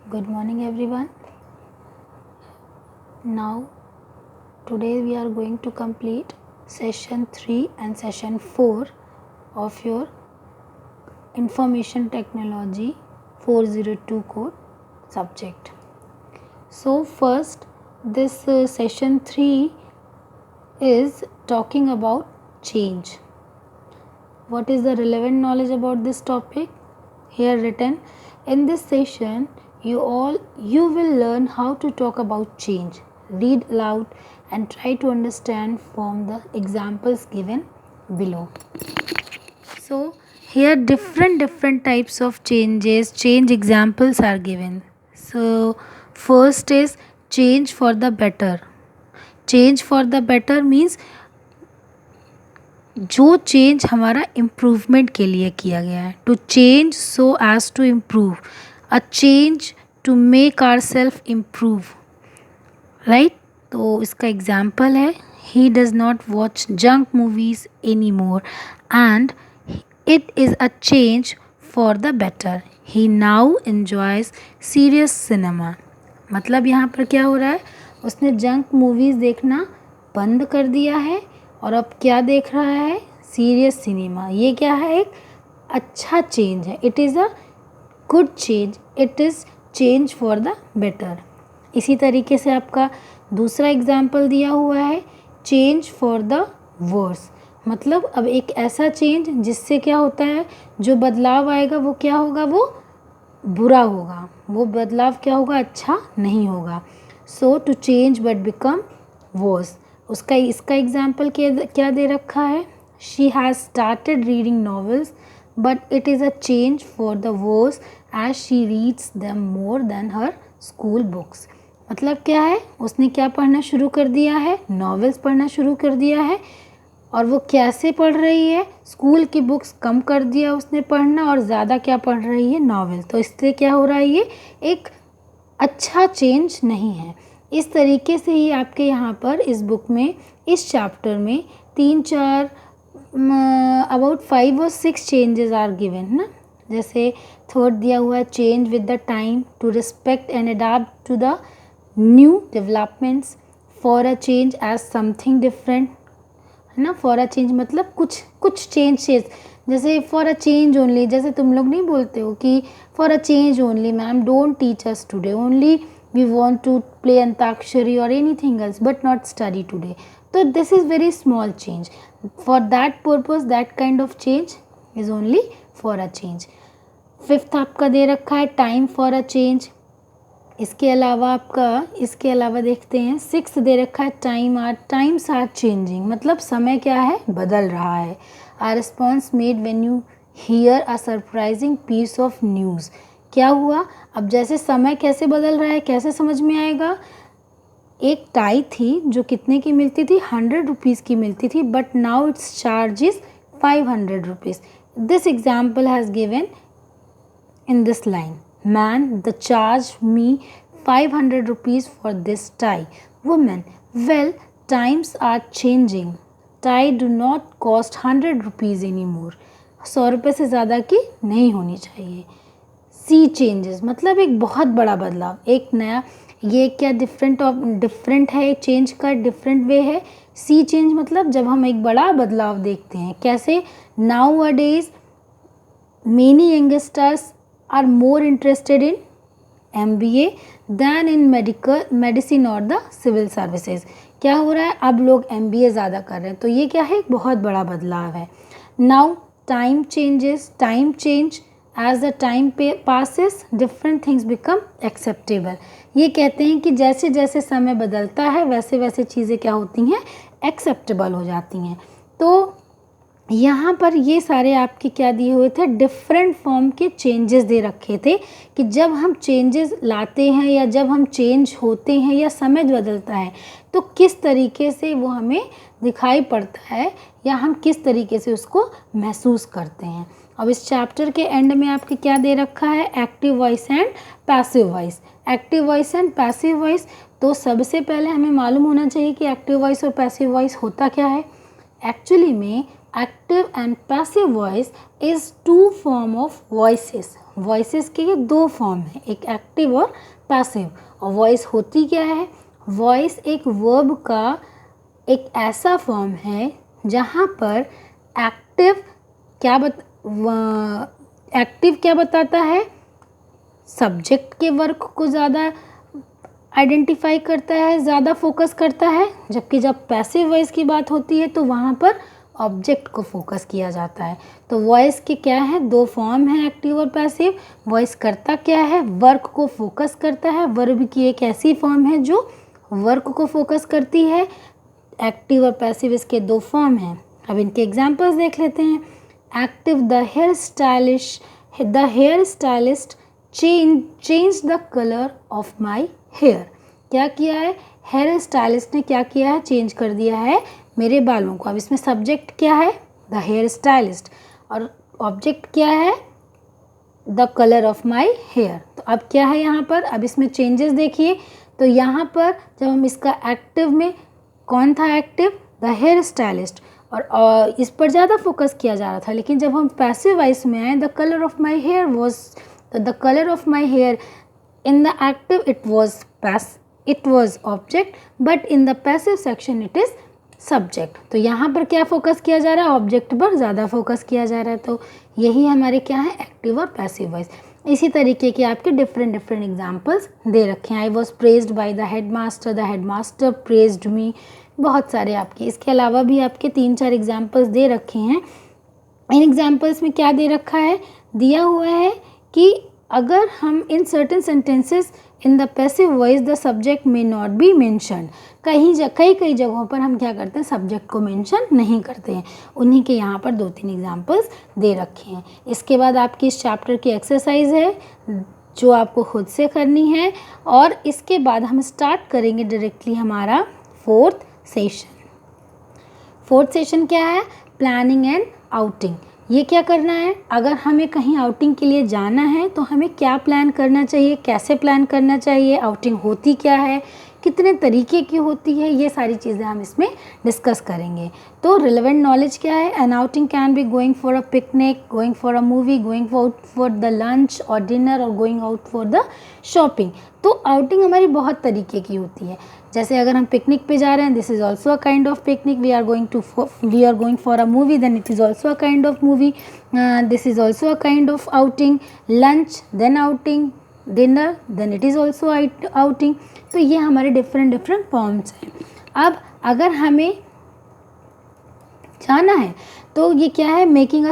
Good morning, everyone. Now, today we are going to complete session 3 and session 4 of your Information Technology 402 code subject. So, first, this session 3 is talking about change. What is the relevant knowledge about this topic? Here written, in this session you will learn how to talk about change. Read aloud and try to understand from the examples given below. So here different types of change examples are given. So first is change for the better. Change for the better means जो change हमारा improvement के लिए किया गया है. To change so as to improve, a change to make our self improve, right. तो इसका example है, he does not watch junk movies any more and it is a change for the better. He now enjoys serious cinema. मतलब यहाँ पर क्या हो रहा है, उसने जंक मूवीज़ देखना बंद कर दिया है और अब क्या देख रहा है, सीरियस सिनेमा. ये क्या है, एक अच्छा चेंज है. It is a good change, it is change for the better. इसी तरीके से आपका दूसरा एग्जाम्पल दिया हुआ है, चेंज फॉर द वर्स. मतलब अब एक ऐसा चेंज जिससे क्या होता है, जो बदलाव आएगा वो क्या होगा, वो बुरा होगा. वो बदलाव क्या होगा, अच्छा नहीं होगा. So to change but become worse. इसका एग्जाम्पल क्या दे रखा है, she has started reading novels but it is a change for the worse as she reads them more than her school books. मतलब क्या है, उसने क्या पढ़ना शुरू कर दिया है, नॉवेल्स पढ़ना शुरू कर दिया है. और वो कैसे पढ़ रही है, स्कूल की बुक्स कम कर दिया उसने पढ़ना और ज़्यादा क्या पढ़ रही है, नॉवेल. तो इससे क्या हो रहा है, ये एक अच्छा चेंज नहीं है. इस तरीके से ही आपके यहाँ पर इस बुक में, इस चैप्टर में 3-4 अबाउट 5 और 6 चेंजेस आर गिवन ना. जैसे थर्ड दिया हुआ है, change with the time to respect and adapt to the new developments, for a change as something different, है ना. फॉर अ चेंज मतलब कुछ चेंजेस. जैसे फॉर अ चेंज ओनली, जैसे तुम लोग नहीं बोलते हो कि for a change only ma'am, don't teach us today, only we want to play Antakshari और anything else but not study today. तो this is very small change. For that purpose that kind of change is only for a change. Fifth आपका दे रखा है, time for a change. इसके अलावा देखते हैं, सिक्स दे रखा है, टाइम्स आर चेंजिंग. मतलब समय क्या है, बदल रहा है. Our response made when you hear a surprising piece of news. क्या हुआ, अब जैसे समय कैसे बदल रहा है, कैसे समझ में आएगा. एक टाई थी जो कितने की मिलती थी, 100 रुपीज़ की मिलती थी, but now it's charge is 500 rupees. This example has given in this line, man, the charge me 500 rupees for this tie. Woman, well, times are changing, tie do not cost 100 rupees anymore. 100 रुपये से ज़्यादा की नहीं होनी चाहिए. सी changes मतलब एक बहुत बड़ा बदलाव, एक नया. ये क्या डिफरेंट है, चेंज का डिफरेंट वे है. सी चेंज मतलब जब हम एक बड़ा बदलाव देखते हैं. कैसे, now a days many youngsters are more interested in MBA than in medicine और the civil services. क्या हो रहा है, अब लोग MBA ज़्यादा कर रहे हैं. तो ये क्या है, एक बहुत बड़ा बदलाव है. Now time changes, time change as the time passes different things become acceptable. ये कहते हैं कि जैसे जैसे समय बदलता है वैसे वैसे चीज़ें क्या होती हैं, एक्सेप्टेबल हो जाती हैं. तो यहाँ पर ये सारे आपके क्या दिए हुए थे, डिफरेंट फॉर्म के चेंजेस दे रखे थे कि जब हम चेंजेस लाते हैं या जब हम चेंज होते हैं या समय बदलता है तो किस तरीके से वो हमें दिखाई पड़ता है या हम किस तरीके से उसको महसूस करते हैं. अब इस चैप्टर के एंड में आपके क्या दे रखा है, active voice and passive voice. Active voice and passive voice, तो सबसे पहले हमें मालूम होना चाहिए कि एक्टिव वॉइस और पैसिव वॉइस होता क्या है. एक्चुअली में active and passive voice is two form of voices. Voices के ये दो फॉर्म है, एक एक्टिव और पैसिव। और वॉइस होती क्या है? वॉइस एक वर्ब का एक ऐसा फॉर्म है जहाँ पर एक्टिव क्या बताता है? सब्जेक्ट के वर्क को ज़्यादा आइडेंटिफाई करता है, ज़्यादा फोकस करता है, जबकि जब पैसिव वॉइस की बात होती है तो वहाँ पर ऑब्जेक्ट को फोकस किया जाता है। तो वॉइस के क्या है? दो फॉर्म है, एक्टिव और पैसिव। वॉइस करता क्या है? वर्क को फोकस करता है। वर्ब की एक ऐसी फॉर्म है जो वर्क को फोकस करती है। एक्टिव और पैसिव इसके दो फॉर्म हैं। अब इनके एग्जांपल्स देख लेते हैं। Active, the hair stylist change the colour of my hair. क्या किया है? हेयर स्टाइलिस्ट ने क्या किया है? चेंज कर दिया है मेरे बालों को। अब इसमें सब्जेक्ट क्या है? द हेयर स्टाइलिस्ट, और ऑब्जेक्ट क्या है? The colour of my hair. तो अब क्या है यहाँ पर? अब इसमें चेंजेस देखिए। तो यहाँ पर जब हम इसका एक्टिव में, कौन था एक्टिव? द हेयर स्टाइलिस्ट, और इस पर ज़्यादा फोकस किया जा रहा था। लेकिन जब हम पैसिव वॉइस में आए, the colour of my hair was, the colour of my hair in the active it was object, but in the passive section it is subject। तो यहाँ पर क्या फोकस किया जा रहा है? ऑब्जेक्ट पर ज़्यादा फोकस किया जा रहा है। तो यही हमारे क्या है? एक्टिव और पैसिव वॉइस। इसी तरीके के आपके डिफरेंट एग्जाम्पल्स दे रखे हैं। I was praised by the headmaster praised me, बहुत सारे आपके। इसके अलावा भी आपके 3-4 एग्जाम्पल्स दे रखे हैं। इन एग्जाम्पल्स में क्या दे रखा है? दिया हुआ है कि अगर हम in certain sentences in the passive voice the subject may not be mentioned. कई जगहों पर हम क्या करते हैं? सब्जेक्ट को मेंशन नहीं करते हैं। उन्हीं के यहाँ पर 2-3 एग्जाम्पल्स दे रखे हैं। इसके बाद आपकी इस चैप्टर की एक्सरसाइज है जो आपको खुद से करनी है, और इसके बाद हम स्टार्ट करेंगे डायरेक्टली हमारा 4th सेशन। 4th सेशन क्या है? Planning and outing. ये क्या करना है? अगर हमें कहीं आउटिंग के लिए जाना है तो हमें क्या प्लान करना चाहिए, कैसे प्लान करना चाहिए, आउटिंग होती क्या है, कितने तरीके की होती है, ये सारी चीज़ें हम इसमें डिस्कस करेंगे। तो रिलेवेंट नॉलेज क्या है? N outing can be going for a picnic, going for a movie, going for the lunch और डिनर, और going out for the shopping. तो आउटिंग हमारी बहुत तरीके की होती है। जैसे अगर हम पिकनिक पे जा रहे हैं, this is also a kind of picnic. We are going for a movie, then it is also a kind of movie, this is also a kind of outing. Lunch, then outing, dinner, then it is also outing. तो ये हमारे different forms हैं। अब अगर हमें जाना है तो ये क्या है? Making a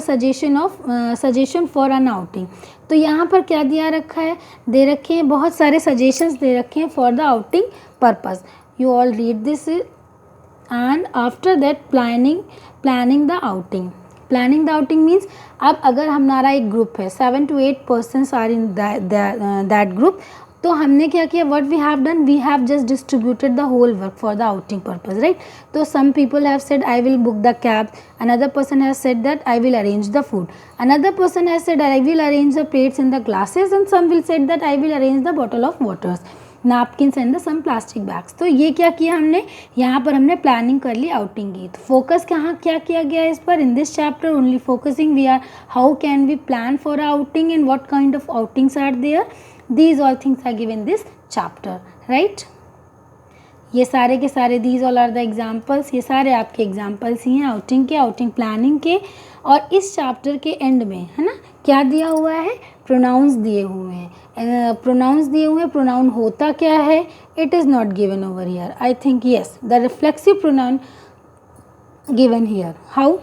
suggestion for an outing. तो यहाँ पर क्या दिया रखा है? दे रखे हैं बहुत सारे सजेशंस दे रखे हैं for the outing purpose. You all read this and after that planning the outing. Planning the outing means, अब अगर हमारा एक ग्रुप है, 7 to 8 persons are in that group, तो हमने क्या किया? What we have done? We have just distributed the whole work for the outing purpose, right? तो some people have said I will book the cab, another person has said that I will arrange the food, another person has said I will arrange the plates and the glasses, and some will said that I will arrange the bottle of waters, napkins and the some plastic bags। तो ये क्या किया हमने? यहाँ पर हमने planning कर ली, outing की। तो फोकस कहाँ क्या किया गया है इस पर? In this chapter only focusing we are how can we plan for outing and what kind of outings are there. These all things are given this chapter, right? ये सारे के सारे these all are the examples, ये सारे आपके examples ही हैं outing के, outing planning के। और इस चैप्टर के एंड में है ना क्या दिया हुआ है? प्रोनाउंस दिए हुए हैं। प्रोनाउन होता क्या है? It is not given over here. I think yes, the reflexive pronoun given here. How?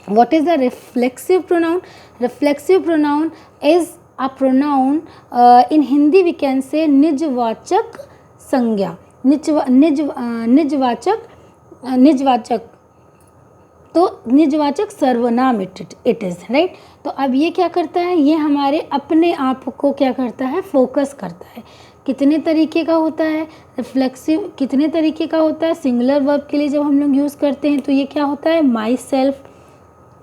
What is the reflexive pronoun? Reflexive pronoun is a pronoun, in Hindi we can say निजवाचक संज्ञा, निजवाचक, तो निजवाचक सर्वनाम it is, right? तो अब ये क्या करता है? ये हमारे अपने आप को क्या करता है? फोकस करता है। कितने तरीके का होता है रिफ्लेक्सिव? कितने तरीके का होता है? सिंगुलर वर्ब के लिए जब हम लोग यूज़ करते हैं तो ये क्या होता है? My self,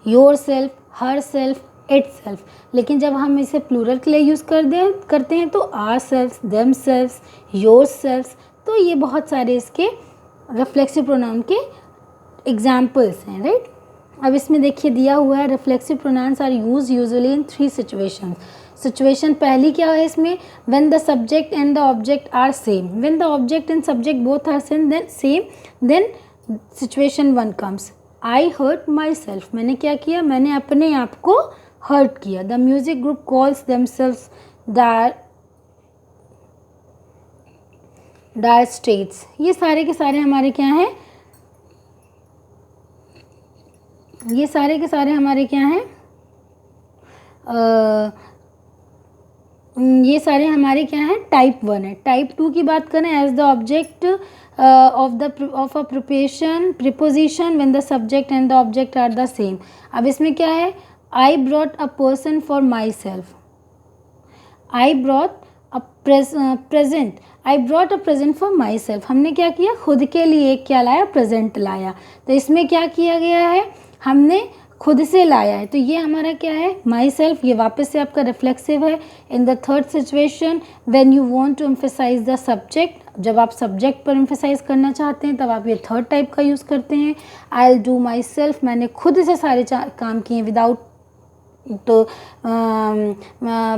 your self, her self, it self. लेकिन जब हम इसे प्लूरल के लिए यूज़ करते हैं तो our self, them self, your self. तो ये बहुत सारे इसके रिफ्लेक्सिव प्रोनाउन के एग्जाम्पल्स हैं, राइट? अब इसमें देखिए दिया हुआ है reflexive pronouns are use usually in 3 situations. Situation पहली क्या है इसमें, when the subject and the object are same, when the object and subject both are same then situation 1 comes, I hurt my self, मैंने क्या किया, मैंने अपने आप को हर्ट किया। The music group calls themselves Dire Straits. ये सारे के सारे हमारे क्या हैं, ये सारे के सारे हमारे क्या हैं, ये सारे हमारे क्या हैं, टाइप 1 है। टाइप 2 की बात करें, as the object of a preposition when the subject and the object are the same. अब इसमें क्या है, I brought a person for my self, I brought a present, I brought a present for my self, हमने क्या किया, खुद के लिए क्या लाया, प्रेजेंट लाया। तो इसमें क्या किया गया है, हमने खुद से लाया है, तो ये हमारा क्या है, माई सेल्फ। ये वापस से आपका रिफ्लेक्सिव है। In the third situation, when you want to emphasise the subject, जब आप सब्जेक्ट पर एम्फेसाइज करना चाहते हैं तब आप ये थर्ड टाइप का यूज़ करते हैं। I will do my self, मैंने खुद से सारे काम किए विदाउट तो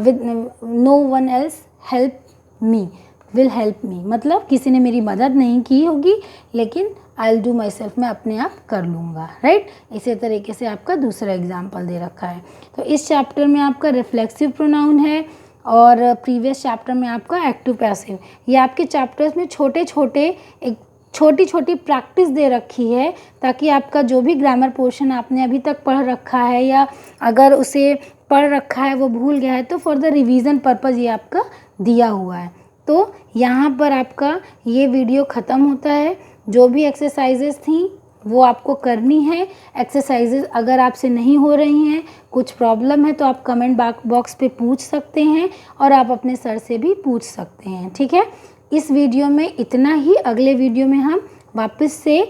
with no one else help me, will help me, मतलब किसी ने मेरी मदद नहीं की होगी लेकिन I will do my self, मैं अपने आप कर लूँगा, राइट। इसी तरीके से आपका दूसरा एग्जाम्पल दे रखा है। तो इस चैप्टर में आपका रिफ्लेक्सिव प्रोनाउन है और प्रीवियस चैप्टर में आपका एक्टिव पैसिव। ये आपके चैप्टर्स में छोटे छोटे एक छोटी छोटी प्रैक्टिस दे रखी है ताकि आपका जो भी ग्रामर पोर्शन आपने अभी तक पढ़ रखा है या अगर उसे पढ़ रखा है वो भूल गया है तो फॉर द रिवीजन पर्पज़ ये आपका दिया हुआ है। तो यहाँ पर आपका ये वीडियो ख़त्म होता है। जो भी एक्सरसाइजेस थी वो आपको करनी है। एक्सरसाइजेस अगर आपसे नहीं हो रही हैं, कुछ प्रॉब्लम है तो आप कमेंट बॉक्स पे पूछ सकते हैं और आप अपने सर से भी पूछ सकते हैं, ठीक है। इस वीडियो में इतना ही। अगले वीडियो में हम वापस से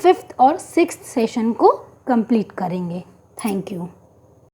5th और 6th सेशन को कंप्लीट करेंगे। Thank you.